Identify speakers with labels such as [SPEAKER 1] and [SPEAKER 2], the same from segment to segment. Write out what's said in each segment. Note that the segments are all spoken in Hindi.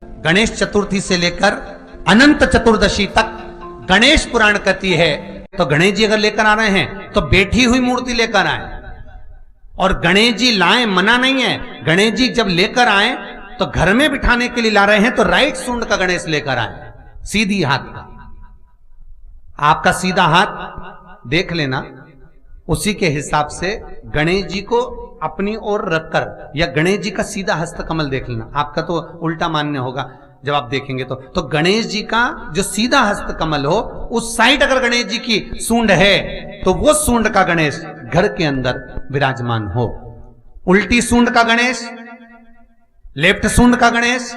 [SPEAKER 1] गणेश चतुर्थी से लेकर अनंत चतुर्दशी तक गणेश पुराण कहती है। तो गणेश जी अगर लेकर आ रहे हैं तो बैठी हुई मूर्ति लेकर आए, और गणेश जी लाए मना नहीं है। गणेश जी जब लेकर आए तो घर में बिठाने के लिए ला रहे हैं तो राइट सूंड का गणेश लेकर आए, सीधी हाथ का। आपका सीधा हाथ देख लेना, उसी के हिसाब से गणेश जी को अपनी ओर रखकर, या गणेश जी का सीधा हस्त कमल देख लेना। आपका तो उल्टा मान्य होगा जब आप देखेंगे तो गणेश जी का जो सीधा हस्त कमल हो, उस साइड अगर गणेश जी की सूंड है तो वो सूंड का गणेश घर के अंदर विराजमान हो। उल्टी सूंड का गणेश, लेफ्ट सूंड का गणेश,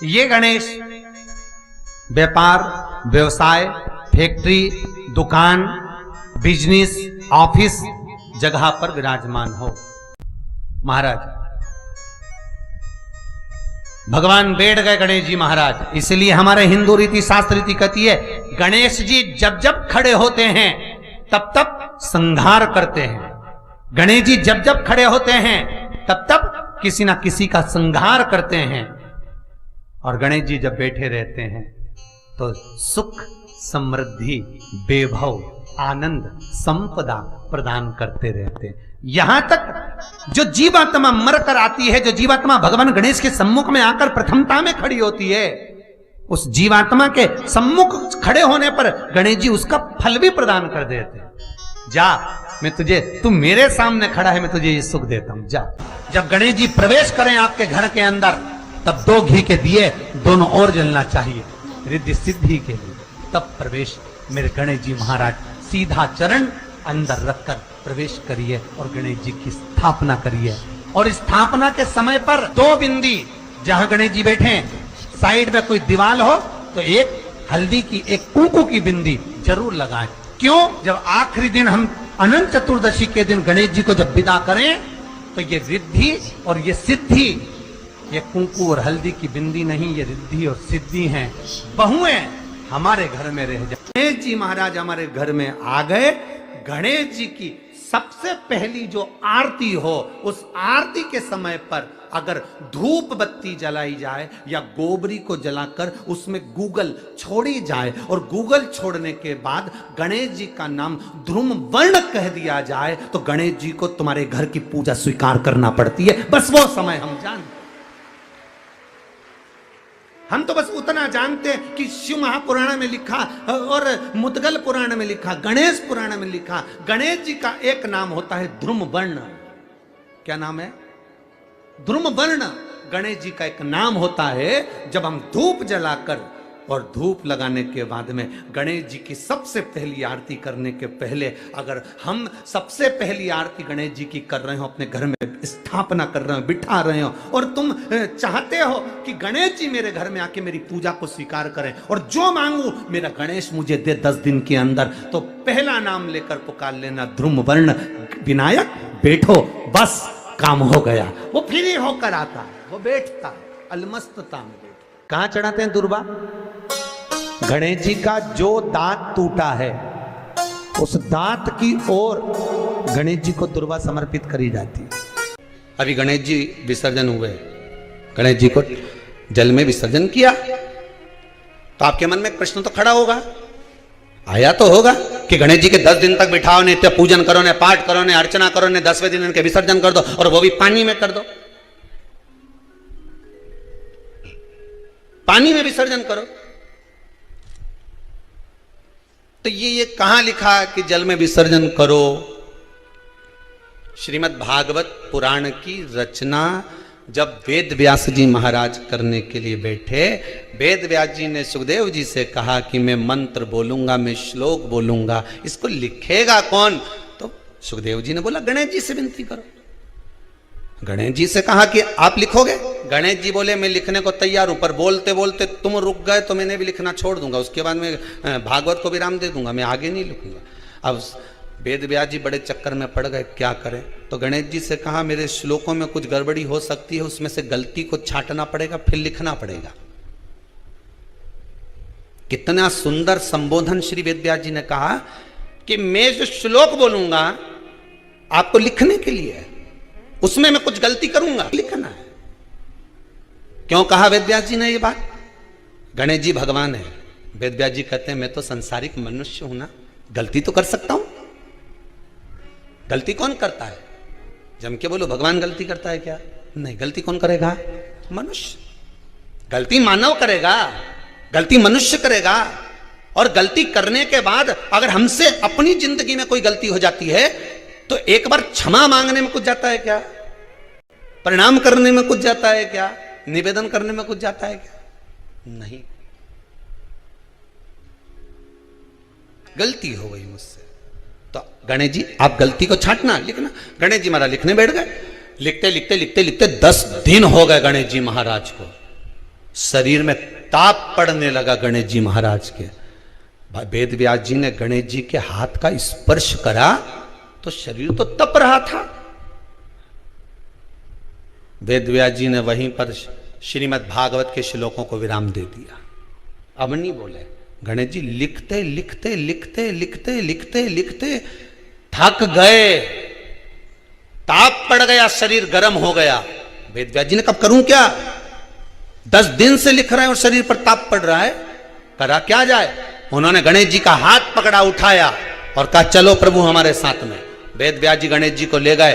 [SPEAKER 1] ये गणेश व्यापार, व्यवसाय, फैक्ट्री, दुकान, बिजनेस, ऑफिस जगह पर विराजमान हो। महाराज भगवान बैठ गए गणेश जी महाराज, इसलिए हमारे हिंदू रीति शास्त्र रीति कहती है गणेश जी जब जब खड़े होते हैं तब तब संहार करते हैं। गणेश जी जब जब खड़े होते हैं तब तब किसी ना किसी का संहार करते हैं। और गणेश जी जब बैठे रहते हैं तो सुख, समृद्धि, वैभव, आनंद, संपदा प्रदान करते रहते हैं। यहां तक जो जीवात्मा मर कर आती है, जो जीवात्मा भगवान गणेश के सम्मुख में आकर प्रथमता में खड़ी होती है, उस जीवात्मा के सम्मुख खड़े होने पर गणेश जी उसका फल भी प्रदान कर देते हैं। जा, मैं तुझे, तू मेरे सामने खड़ा है, मैं तुझे ये सुख देता हूं, जा। जब गणेश जी प्रवेश करें आपके घर के अंदर, तब 2 घी के दिए दोनों ओर जलना चाहिए रिद्धि सिद्धि के लिए। तब प्रवेश मेरे गणेश जी महाराज सीधा चरण अंदर रखकर प्रवेश करिए और गणेश जी की स्थापना करिए। और स्थापना के समय पर 2 बिंदी, जहां गणेश जी बैठे साइड में कोई दीवार हो तो एक हल्दी की, एक कुंकू की बिंदी जरूर लगाएं। क्यों? जब आखिरी दिन हम अनंत चतुर्दशी के दिन गणेश जी को जब विदा करें तो ये रिद्धि और ये सिद्धि, ये कुंकू और हल्दी की बिंदी नहीं, ये रिद्धि और सिद्धि हैं। बहुएं हमारे घर में रह जाए। गणेश जी महाराज हमारे घर में आ गए। गणेश जी की सबसे पहली जो आरती हो, उस आरती के समय पर अगर धूप बत्ती जलाई जाए या गोबरी को जलाकर उसमें गूगल छोड़ी जाए, और गूगल छोड़ने के बाद गणेश जी का नाम ध्रुम वर्ण कह दिया जाए, तो गणेश जी को तुम्हारे घर की पूजा स्वीकार करना पड़ती है। बस वो समय हम जानते। हम तो बस उतना जानते हैं कि शिव महापुराण में लिखा और मुद्गल पुराण में लिखा, गणेश पुराण में लिखा, गणेश जी का एक नाम होता है ध्रुम वर्ण। क्या नाम है? ध्रुम वर्ण गणेश जी का एक नाम होता है। जब हम धूप जलाकर और धूप लगाने के बाद में गणेश जी की सबसे पहली आरती करने के पहले, अगर हम सबसे पहली आरती गणेश जी की कर रहे हो, अपने घर में स्थापना कर रहे हो, बिठा रहे हो, और तुम चाहते हो कि गणेश जी मेरे घर में आके मेरी पूजा को स्वीकार करें और जो मांगू मेरा गणेश मुझे दे 10 दिन के अंदर, तो पहला नाम लेकर पुकार लेना ध्रुम वर्ण विनायक, बैठो, बस काम हो गया। वो फ्री होकर आता है, वो बैठता है अलमस्तता में। कहां चढ़ाते हैं दुर्बा? गणेश जी का जो दांत टूटा है उस दांत की ओर गणेश जी को दुर्बा समर्पित करी जाती है। अभी गणेश जी विसर्जन हुए, गणेश जी को जल में विसर्जन किया, तो आपके मन में एक प्रश्न तो खड़ा होगा, आया तो होगा कि गणेश जी के 10 दिन तक बिठाओ, नित्य पूजन करो, ने पाठ करो, ने अर्चना करो, ने 10वें दिन इनके विसर्जन कर दो, और वो भी पानी में कर दो, पानी में विसर्जन करो। तो ये कहां लिखा कि जल में विसर्जन करो? श्रीमद् भागवत पुराण की रचना जब वेद व्यास जी महाराज करने के लिए बैठे, वेद व्यास जी ने सुखदेव जी से कहा कि मैं मंत्र बोलूंगा, मैं श्लोक बोलूंगा, इसको लिखेगा कौन? तो सुखदेव जी ने बोला गणेश जी से विनती करो। गणेश जी से कहा कि आप लिखोगे? गणेश जी बोले मैं लिखने को तैयार हूं, पर बोलते बोलते तुम रुक गए तो मैंने भी लिखना छोड़ दूंगा, उसके बाद मैं भागवत को विराम दे दूंगा, मैं आगे नहीं लिखूंगा। अब वेद व्यास जी बड़े चक्कर में पड़ गए, क्या करें? तो गणेश जी से कहा मेरे श्लोकों में कुछ गड़बड़ी हो सकती है, उसमें से गलती को छांटना पड़ेगा, फिर लिखना पड़ेगा। कितना सुंदर संबोधन श्री वेद व्यास जी ने कहा कि मैं जो श्लोक बोलूंगा आपको लिखने के लिए है, उसमें मैं कुछ गलती करूंगा, लिखना है। क्यों कहा वेदव्यास जी ने ये बात? गणेश जी भगवान है। वेदव्यास जी कहते हैं मैं तो संसारिक मनुष्य हूं ना, गलती तो कर सकता हूं। गलती कौन करता है? जम के बोलो भगवान गलती करता है क्या? नहीं, गलती कौन करेगा? मनुष्य। गलती मानव करेगा, गलती मनुष्य करेगा। और गलती करने के बाद अगर हमसे अपनी जिंदगी में कोई गलती हो जाती है तो एक बार क्षमा मांगने में कुछ जाता है क्या? प्रणाम करने में कुछ जाता है क्या? निवेदन करने में कुछ जाता है क्या? नहीं। गलती हो गई मुझसे तो गणेश जी आप गलती को छांटना, लिखना। गणेश जी महाराज लिखने बैठ गए। लिखते लिखते लिखते लिखते 10 दिन हो गए गणेश जी महाराज को। शरीर में ताप पड़ने लगा गणेश जी महाराज के। वेद व्यास जी ने गणेश जी के हाथ का स्पर्श करा तो शरीर तो तप रहा था। वेद व्यास जी ने वहीं पर श्रीमद् भागवत के श्लोकों को विराम दे दिया। अब नहीं बोले। गणेश जी लिखते लिखते लिखते लिखते लिखते लिखते थक गए, ताप पड़ गया, शरीर गर्म हो गया। वेद व्यास जी ने कब करूं क्या? 10 दिन से लिख रहे हैं और शरीर पर ताप पड़ रहा है, करा क्या जाए? उन्होंने गणेश जी का हाथ पकड़ा, उठाया और कहा चलो प्रभु हमारे साथ में। वेद व्यास जी गणेश जी को ले गए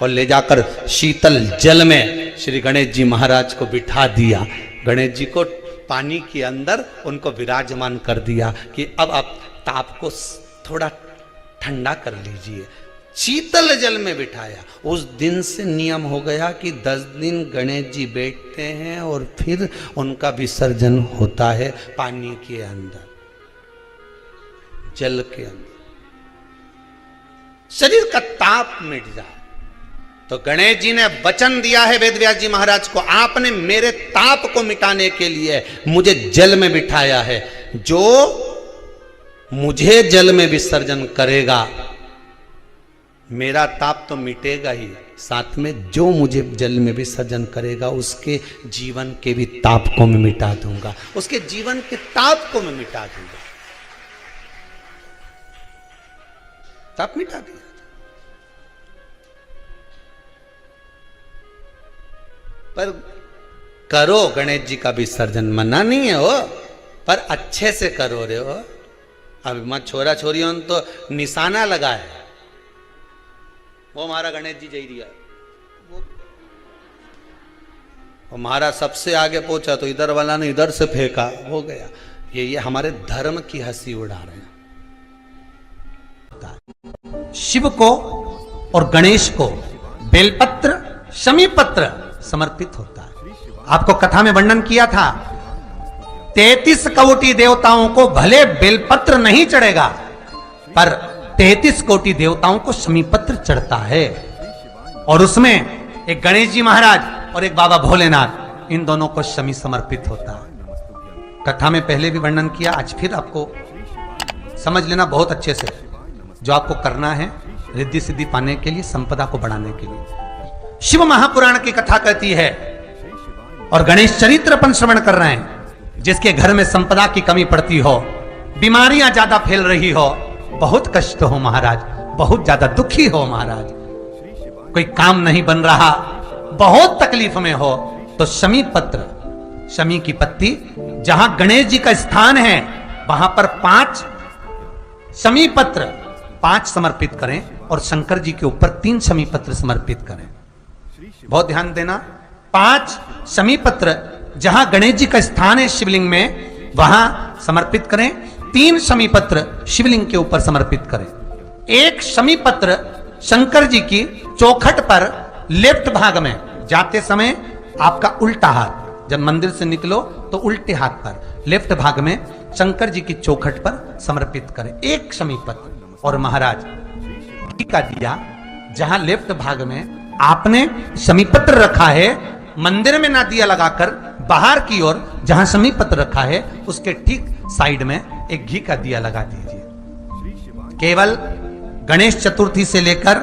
[SPEAKER 1] और ले जाकर शीतल जल में श्री गणेश जी महाराज को बिठा दिया। गणेश जी को पानी के अंदर उनको विराजमान कर दिया कि अब आप ताप को थोड़ा ठंडा कर लीजिए। शीतल जल में बिठाया। उस दिन से नियम हो गया कि 10 दिन गणेश जी बैठते हैं और फिर उनका विसर्जन होता है पानी के अंदर, जल के अंदर। शरीर का ताप मिट जाए। तो गणेश जी ने वचन दिया है वेदव्यास जी महाराज को, आपने मेरे ताप को मिटाने के लिए मुझे जल में बिठाया है। जो मुझे जल में विसर्जन करेगा मेरा ताप तो मिटेगा ही, साथ में जो मुझे जल में विसर्जन करेगा उसके जीवन के भी ताप को मैं मिटा दूंगा, उसके जीवन के ताप को मैं मिटा दूंगा। ताप मिटा दिया। पर करो गणेश जी का विसर्जन, मना नहीं है हो, पर अच्छे से करो रे हो। अब मत छोरा छोरियों ने तो निशाना लगा है, वो हमारा गणेश जी जई दिया, वो हमारा सबसे आगे पहुंचा तो इधर वाला ने इधर से फेंका, हो गया। ये हमारे धर्म की हंसी उड़ा रहे हैं। शिव को और गणेश को बेलपत्र शमीपत्र समर्पित होता है। आपको कथा में वर्णन किया था 33 कोटि देवताओं को भले बेलपत्र नहीं चढ़ेगा पर 33 कोटि देवताओं को शमीपत्र चढ़ता है। और उसमें एक गणेश जी महाराज और एक बाबा भोलेनाथ, इन दोनों को शमी समर्पित होता है। कथा में पहले भी वर्णन किया, आज फिर आपको समझ लेना बहुत अच्छे से। जो आपको करना है रिद्धि सिद्धि पाने के लिए, संपदा को बढ़ाने के लिए। शिव महापुराण की कथा कहती है और गणेश चरित्र अपन श्रवण कर रहे हैं, जिसके घर में संपदा की कमी पड़ती हो, बीमारियां ज्यादा फैल रही हो, बहुत कष्ट हो महाराज, बहुत ज्यादा दुखी हो महाराज, कोई काम नहीं बन रहा, बहुत तकलीफ में हो, तो शमी पत्र, शमी की पत्ती, जहां गणेश जी का स्थान है वहां पर 5 शमी पत्र 5 समर्पित करें और शंकर जी के ऊपर 3 शमी पत्र समर्पित करें। बहुत ध्यान देना, 5 शमी पत्र जहां गणेश जी का स्थान है शिवलिंग में वहां समर्पित करें, 3 शमी पत्र शिवलिंग के ऊपर समर्पित करें। 1 शमी पत्र शंकर जी की चौखट पर लेफ्ट भाग में, जाते समय आपका उल्टा हाथ, जब मंदिर से निकलो तो उल्टे हाथ पर लेफ्ट भाग में शंकर जी की चौखट पर समर्पित करें 1 शमी पत्र। और महाराज का दिया जहां लेफ्ट भाग में आपने शमी पत्र रखा है, मंदिर में ना दिया लगाकर बाहर की ओर जहां शमी पत्र रखा है उसके ठीक साइड में एक घी का दिया लगा दीजिए। केवल गणेश चतुर्थी से लेकर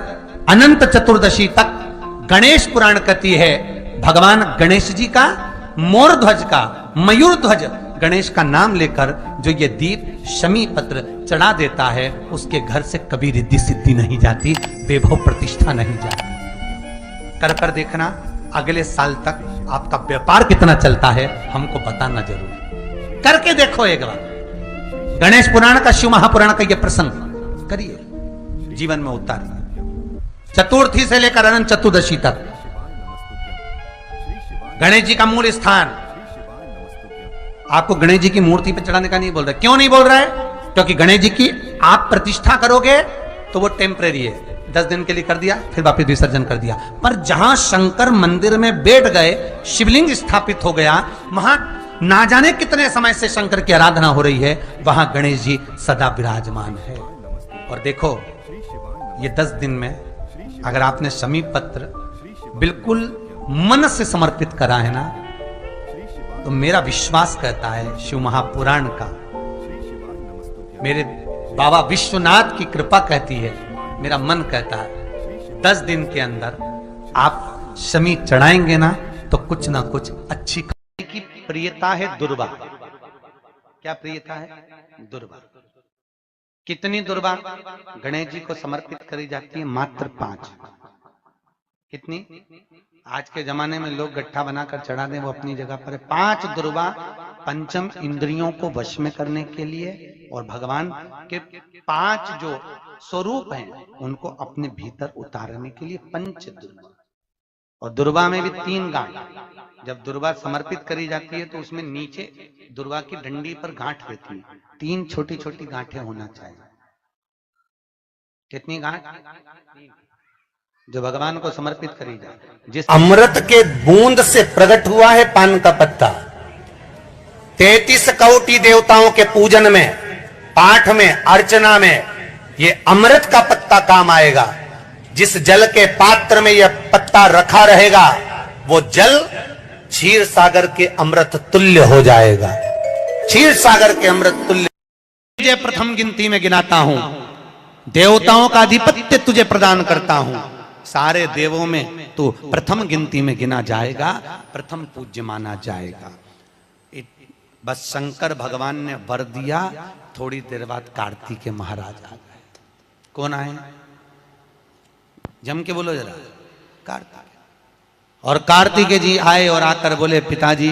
[SPEAKER 1] अनंत चतुर्दशी तक गणेश पुराण कहती है भगवान गणेश जी का, मोर ध्वज का, मयूर ध्वज गणेश का नाम लेकर जो ये दीप शमी पत्र चढ़ा देता है उसके घर से कभी रिद्धि सिद्धि नहीं जाती, वैभव प्रतिष्ठा नहीं जाती। कर देखना, अगले साल तक आपका व्यापार कितना चलता है हमको बताना जरूर, करके देखो एक बार। गणेश पुराण का, शिव महापुराण का यह प्रसंग करिए, जीवन में उतारिए। चतुर्थी से लेकर अनंत चतुर्दशी तक गणेश जी का मूल स्थान। आपको गणेश जी की मूर्ति पर चढ़ाने का नहीं बोल रहा। क्यों नहीं बोल रहा है? क्योंकि गणेश जी की आप प्रतिष्ठा करोगे तो वो टेम्परेरी है, 10 दिन के लिए कर दिया, फिर वापस विसर्जन कर दिया। पर जहां शंकर मंदिर में बैठ गए, शिवलिंग स्थापित हो गया, वहां ना जाने कितने समय से शंकर की आराधना हो रही है, वहां गणेश जी सदा विराजमान है। और देखो, ये 10 दिन में अगर आपने शमी पत्र बिल्कुल मन से समर्पित करा है ना, तो मेरा विश्वास कहता है, शिव महापुराण का, मेरे बाबा विश्वनाथ की कृपा कहती है, मेरा मन कहता है, 10 दिन के अंदर आप शमी चढ़ाएंगे ना तो कुछ ना कुछ अच्छी की प्रियता है दुर्वा। क्या प्रियता है? दुर्वा। कितनी दुर्वा गणेश जी को समर्पित करी जाती है? मात्र 5। कितनी? आज के जमाने में लोग गट्ठा बनाकर चढ़ा दें, वो अपनी जगह पर है। 5 दुर्वा पंचम इंद्रियों को वश में करने के लिए, और भगवान के 5 जो स्वरूप हैं उनको अपने भीतर उतारने के लिए 5 दुर्वा। और दुर्वा में भी 3 गांठ। जब दुर्वा समर्पित करी जाती है तो उसमें नीचे दुर्वा की डंडी पर गांठ रहती है, 3 छोटी छोटी गांठें होना चाहिए। कितनी गांठ? जो भगवान को समर्पित करी जाए। जिस अमृत के बूंद से प्रकट हुआ है पान का पत्ता, 33 कोटि देवताओं के पूजन में, पाठ में, अर्चना में ये अमृत का पत्ता काम आएगा। जिस जल के पात्र में यह पत्ता रखा रहेगा, वो जल क्षीर सागर के अमृत तुल्य हो जाएगा। क्षीर सागर के अमृत तुल्य। तुझे प्रथम गिनती में गिनाता हूं, देवताओं का आधिपत्य तुझे प्रदान करता हूं, सारे देवों में तू प्रथम गिनती में गिना जाएगा, प्रथम पूज्य माना जाएगा। बस शंकर भगवान ने वर दिया, थोड़ी देर बाद कार्तिकेय महाराज आ गए। कौन आए? जम के बोलो जरा। कार्तिकेय। और कार्तिकेय जी आए और आकर बोले, पिताजी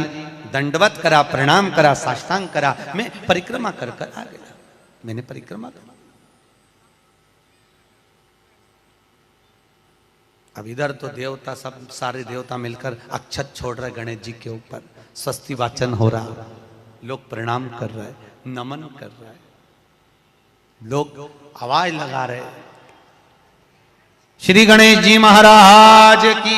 [SPEAKER 1] दंडवत करा, प्रणाम करा, साष्टांग करा, मैं परिक्रमा कर कर आ गया। मैंने परिक्रमा करा। अब इधर तो देवता सब, सारे देवता मिलकर अक्षत छोड़ रहे गणेश जी के ऊपर, स्वस्ति वाचन हो रहा, लोग प्रणाम कर रहे, नमन कर रहे, लोग आवाज लगा रहे, श्री गणेश जी महाराज की।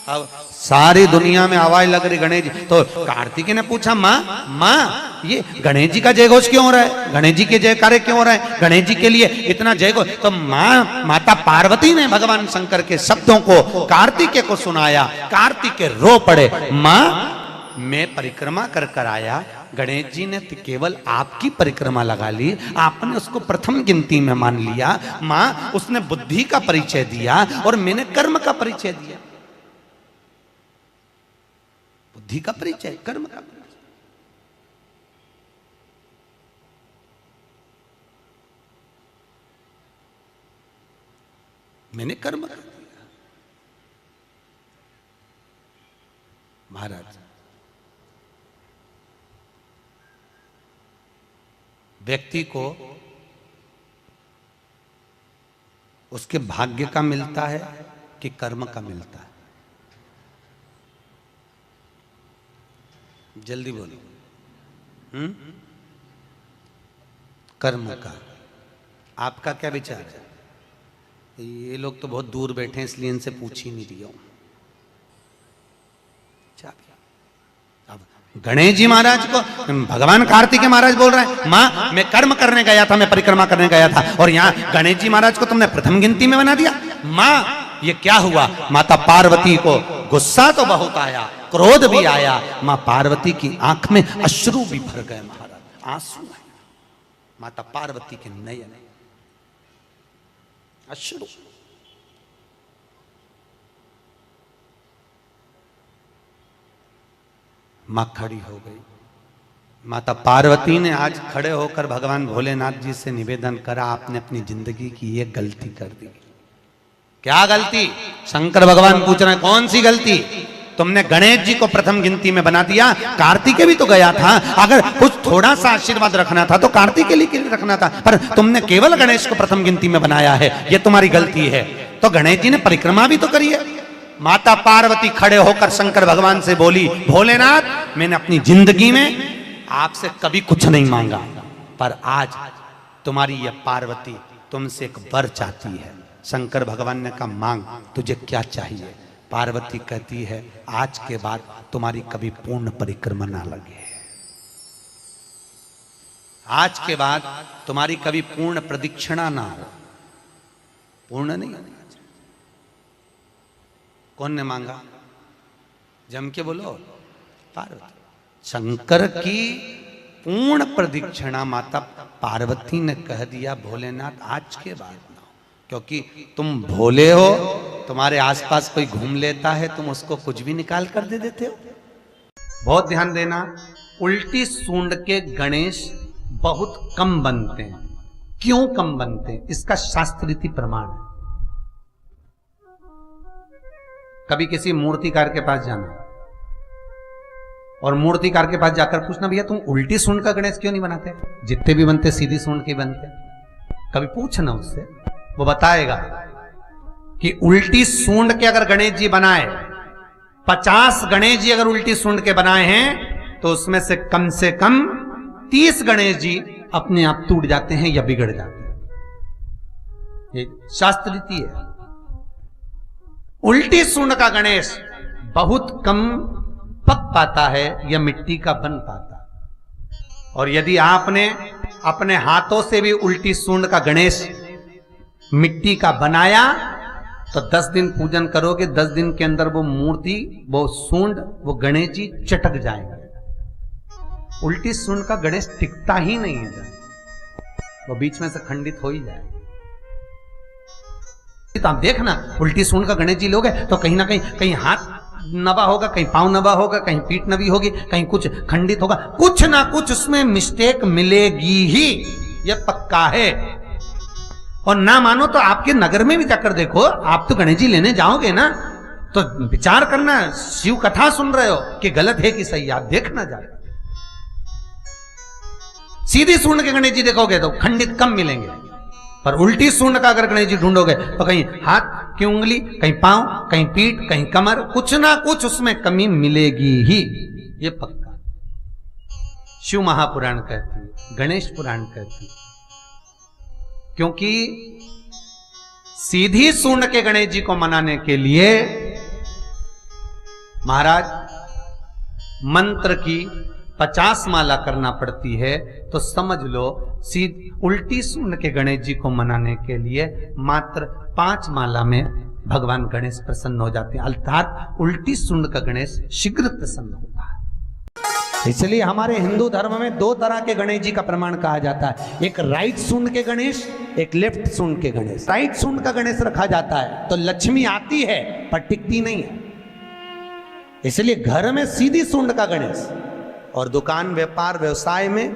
[SPEAKER 1] अब सारी दुनिया में आवाज लग रही गणेश जी। तो कार्तिकेय ने पूछा, माँ ये गणेश जी का जय घोष क्यों हो रहा है? गणेश जी के जयकारे क्यों हो रहे हैं? गणेश जी के लिए इतना जय घोष? तो माता पार्वती ने भगवान शंकर के शब्दों को कार्तिकेय को सुनाया। कार्तिकेय रो पड़े, माँ मैं परिक्रमा कर कर आया, गणेश जी ने तो केवल आपकी परिक्रमा लगा ली, आपने उसको प्रथम गिनती में मान लिया। माँ उसने बुद्धि का परिचय दिया और मैंने कर्म का परिचय दिया। बुद्धि का परिचय, कर्म का परिचय। मैंने कर्म कर दिया। महाराज, व्यक्ति को उसके भाग्य का मिलता है कि कर्म का मिलता है? जल्दी बोलो। कर्म का। आपका क्या विचार है? ये लोग तो बहुत दूर बैठे हैं, इसलिए इनसे पूछ ही नहीं रही हूं। अब गणेश जी महाराज को भगवान कार्तिकेय महाराज बोल रहे हैं, माँ मैं कर्म करने गया था, मैं परिक्रमा करने गया था, और यहाँ गणेश जी महाराज को तुमने प्रथम गिनती में बना दिया। माँ ये क्या हुआ? माता पार्वती को गुस्सा तो बहुत आया, क्रोध भी आया। माँ पार्वती की आंख में अश्रु भी भर गए। महाराज, आंसू आए माता पार्वती के नयन, अश्रु। मां खड़ी हो गई। माता पार्वती ने आज खड़े होकर भगवान भोलेनाथ जी से निवेदन करा, आपने अपनी जिंदगी की ये गलती कर दी। क्या गलती? शंकर भगवान पूछ रहे हैं कौन सी गलती? तुमने गणेश जी को प्रथम गिनती में बना दिया, कार्तिकेय भी तो गया था। अगर कुछ थोड़ा सा आशीर्वाद रखना था तो कार्तिकेय के लिए रखना था, पर तुमने केवल गणेश को प्रथम गिनती में बनाया है, ये तुम्हारी गलती है। तो गणेश जी ने परिक्रमा भी तो करी है। माता पार्वती खड़े होकर शंकर भगवान से बोली, भोलेनाथ मैंने अपनी जिंदगी में आपसे कभी कुछ नहीं मांगा, पर आज तुम्हारी यह पार्वती तुमसे एक वर चाहती है। शंकर भगवान ने कहा मांग, तुझे क्या चाहिए? पार्वती कहती है आज के बाद तुम्हारी कभी पूर्ण परिक्रमा ना लगे, आज के बाद तुम्हारी कभी पूर्ण प्रदक्षिणा ना हो, पूर्ण नहीं होनी। कौन ने मांगा? जम के बोलो, पार्वती। शंकर की पूर्ण प्रदक्षिणा माता पार्वती ने कह दिया भोलेनाथ आज के बाद ना हो, क्योंकि तुम भोले हो, तुम्हारे आसपास कोई घूम लेता है तुम उसको कुछ भी निकाल कर दे देते हो। बहुत ध्यान देना, उल्टी सूंड के गणेश बहुत कम बनते हैं। क्यों कम बनते हैं? इसका शास्त्रीय प्रमाण है। कभी किसी मूर्तिकार के पास जाना और मूर्तिकार के पास जाकर पूछना, भैया तुम उल्टी सूंड का गणेश क्यों नहीं बनाते? जितने भी बनते सीधी सूंड के बनते। कभी पूछना उससे, वो बताएगा कि उल्टी सूंड के अगर गणेश जी बनाए, 50 गणेश जी अगर उल्टी सूंड के बनाए हैं तो उसमें से कम 30 गणेश जी अपने आप टूट जाते हैं या बिगड़ जाते हैं। ये शास्त्र रीति है। उल्टी सूंड का गणेश बहुत कम पक पाता है या मिट्टी का बन पाता है। और यदि आपने अपने हाथों से भी उल्टी सूंड का गणेश मिट्टी का बनाया तो 10 दिन पूजन करोगे, 10 दिन के अंदर वो मूर्ति, वो सूंड, वो गणेश जी चटक जाएंगे। उल्टी सूंड का गणेश टिकता ही नहीं है, वो बीच में से खंडित हो ही जाएगा। तो आप देखना, उल्टी सूंड का गणेश जी लोगे तो कहीं ना कहीं हाथ नबा होगा, कहीं पांव नबा होगा, कहीं पीठ नबी होगी, कहीं कुछ खंडित होगा, कुछ ना कुछ उसमें मिस्टेक मिलेगी ही, यह पक्का है। और ना मानो तो आपके नगर में भी जाकर देखो, आप तो गणेश जी लेने जाओगे ना तो विचार करना, शिव कथा सुन रहे हो कि गलत है कि सही, आप देखना जाए। सीधी सूंड के गणेश जी देखोगे तो खंडित कम मिलेंगे, पर उल्टी सूंड का अगर गणेश जी ढूंढोगे तो कहीं हाथ की उंगली, कहीं पांव, कहीं पीठ, कहीं कमर, कुछ ना कुछ उसमें कमी मिलेगी ही, ये पक्का। शिव महापुराण कहती है, गणेश पुराण कहती है, क्योंकि सीधी सूंड के गणेश जी को मनाने के लिए महाराज मंत्र की 50 माला करना पड़ती है। तो समझ लो उल्टी सूंड के गणेश जी को मनाने के लिए मात्र 5 माला में भगवान गणेश प्रसन्न हो जाते हैं, अर्थात उल्टी सूंड का गणेश शीघ्र प्रसन्न होता है। इसलिए हमारे हिंदू धर्म में 2 तरह के गणेश जी का प्रमाण कहा जाता है, एक राइट सूंड के गणेश, एक लेफ्ट सूंड के गणेश। राइट सूंड का गणेश रखा जाता है तो लक्ष्मी आती है पर टिकती नहीं है, इसलिए घर में सीधी सूंड का गणेश, और दुकान, व्यापार, व्यवसाय में,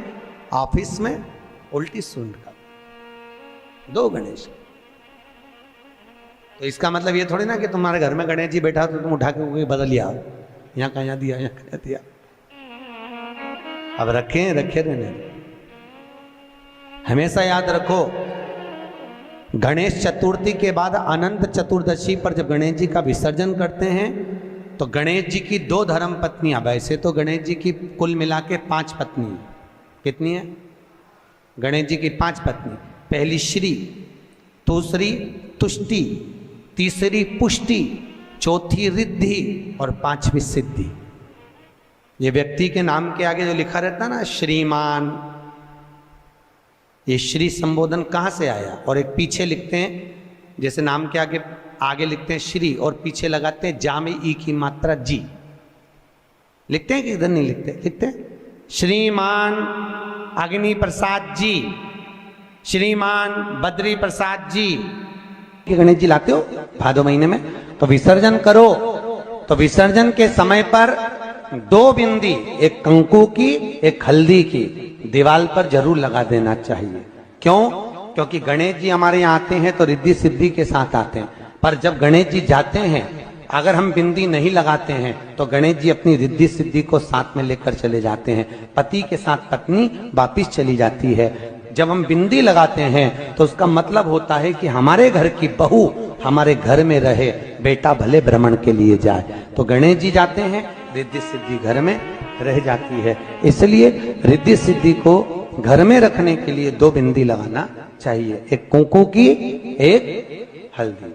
[SPEAKER 1] ऑफिस में उल्टी सूंड का 2 गणेश। तो इसका मतलब ये थोड़ी ना कि तुम्हारे घर में गणेश जी बैठा तो तुम उठा के बदल लिया, यहाँ कहाँ दिया, यहाँ कहाँ दिया। अब रखे रहने। हमेशा याद रखो, गणेश चतुर्थी के बाद अनंत चतुर्दशी पर जब गणेश जी का विसर्जन करते हैं तो गणेश जी की 2 धर्म पत्नियां, वैसे तो गणेश जी की कुल मिला के 5 पत्नी, कितनी है? गणेश जी की 5 पत्नी, पहली श्री, दूसरी तुष्टि, तीसरी पुष्टि, चौथी रिद्धि और 5वीं सिद्धि। ये व्यक्ति के नाम के आगे जो लिखा रहता है ना श्रीमान, ये श्री संबोधन कहाँ से आया? और एक पीछे लिखते हैं, जैसे नाम के आगे लिखते हैं श्री और पीछे लगाते हैं जा में ई की मात्रा जी, लिखते हैं कि इधर नहीं लिखते? लिखते हैं श्रीमान अग्नि प्रसाद जी, श्रीमान बद्री प्रसाद जी। गणेश जी लाते हो भादो महीने में तो विसर्जन करो, तो विसर्जन के समय पर 2 बिंदी, एक कंकु की, एक हल्दी की, दीवार पर जरूर लगा देना चाहिए। क्यों? क्योंकि गणेश जी हमारे यहाँ आते हैं तो रिद्धि सिद्धि के साथ आते हैं। पर जब गणेश जी जाते हैं, अगर हम बिंदी नहीं लगाते हैं तो गणेश जी अपनी रिद्धि सिद्धि को साथ में लेकर चले जाते हैं। पति के साथ पत्नी वापिस चली जाती है। जब हम बिंदी लगाते हैं तो उसका मतलब होता है कि हमारे घर की बहू हमारे घर में रहे, बेटा भले भ्रमण के लिए जाए। तो गणेश जी जाते हैं, रिद्धि सिद्धि घर में रह जाती है। इसलिए रिद्धि सिद्धि को घर में रखने के लिए 2 बिंदी लगाना चाहिए, एक कुंकू की, एक हल्दी।